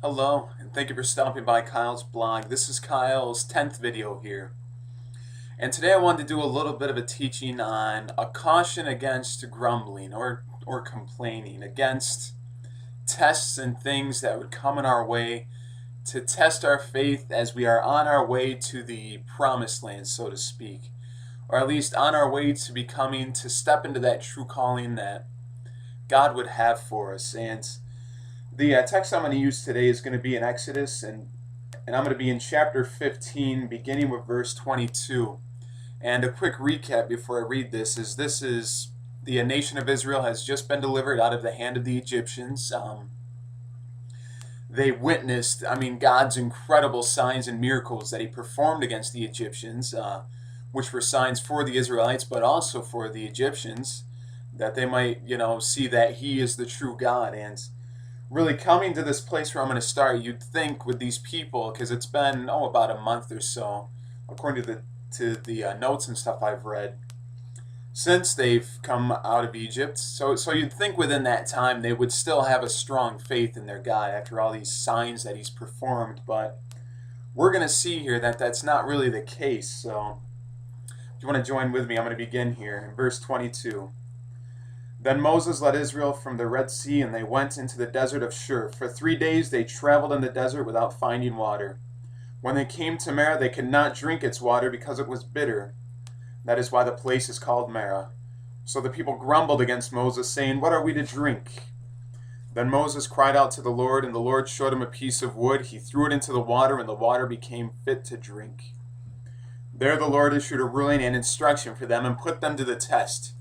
Hello, and thank you for stopping by Kyle's blog. This is Kyle's 10th video here. And today I wanted to do a little bit of a teaching on a caution against grumbling or complaining, against tests and things that would come in our way to test our faith as we are on our way to the promised land, so to speak. Or at least on our way to step into that true calling that God would have for us. And the text I'm going to use today is going to be in Exodus, and I'm going to be in chapter 15, beginning with verse 22. And a quick recap before I read this is the nation of Israel has just been delivered out of the hand of the Egyptians. They witnessed, God's incredible signs and miracles that he performed against the Egyptians, which were signs for the Israelites, but also for the Egyptians, that they might, see that he is the true God. And really coming to this place where I'm going to start, you'd think with these people, because it's been about a month or so, according to the notes and stuff I've read, since they've come out of Egypt. So you'd think within that time they would still have a strong faith in their God after all these signs that he's performed. But we're going to see here that that's not really the case. So if you want to join with me, I'm going to begin here in verse 22. Then Moses led Israel from the Red Sea, and they went into the desert of Shur. For 3 days they traveled in the desert without finding water. When they came to Marah, they could not drink its water because it was bitter. That is why the place is called Marah. So the people grumbled against Moses, saying, "What are we to drink?" Then Moses cried out to the Lord, and the Lord showed him a piece of wood. He threw it into the water, and the water became fit to drink. There the Lord issued a ruling and instruction for them and put them to the test.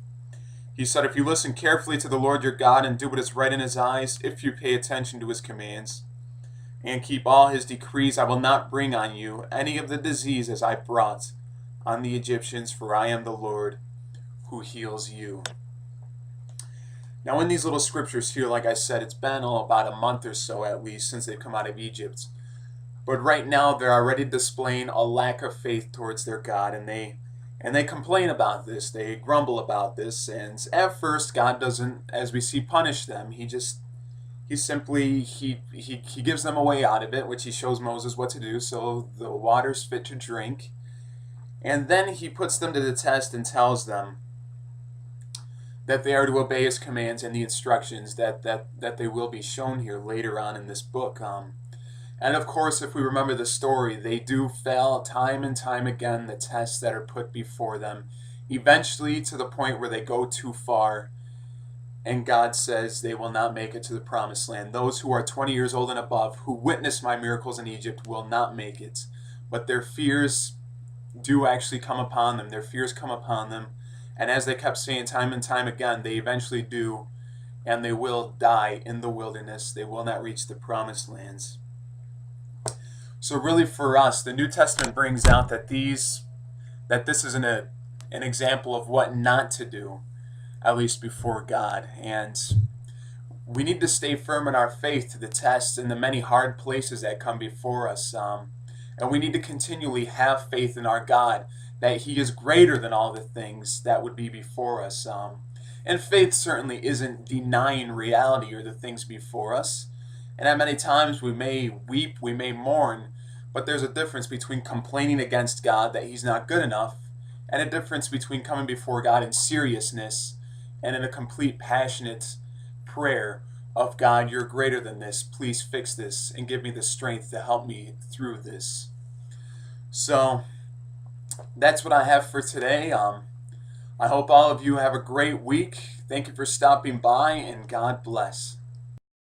He said, "If you listen carefully to the Lord your God and do what is right in his eyes, if you pay attention to his commands, and keep all his decrees, I will not bring on you any of the diseases I brought on the Egyptians, for I am the Lord who heals you." Now in these little scriptures here, like I said, it's been about a month or so at least since they've come out of Egypt. But right now they're already displaying a lack of faith towards their God, and they complain about this, they grumble about this, and at first God doesn't, as we see, punish them. He simply gives them a way out of it, which he shows Moses what to do, so the water's fit to drink. And then he puts them to the test and tells them that they are to obey his commands and the instructions that they will be shown here later on in this book. And of course, if we remember the story, they do fail time and time again the tests that are put before them, eventually to the point where they go too far, and God says they will not make it to the promised land. Those who are 20 years old and above, who witnessed my miracles in Egypt, will not make it. But their fears do actually come upon them. Their fears come upon them. And as they kept saying time and time again, they eventually do, and they will die in the wilderness. They will not reach the promised lands. So really for us, the New Testament brings out that this is an example of what not to do, at least before God. And we need to stay firm in our faith to the tests and the many hard places that come before us. And we need to continually have faith in our God, that he is greater than all the things that would be before us. And faith certainly isn't denying reality or the things before us. And at many times we may weep, we may mourn, but there's a difference between complaining against God that he's not good enough, and a difference between coming before God in seriousness and in a complete passionate prayer of, "God, you're greater than this. Please fix this and give me the strength to help me through this." So that's what I have for today. I hope all of you have a great week. Thank you for stopping by, and God bless.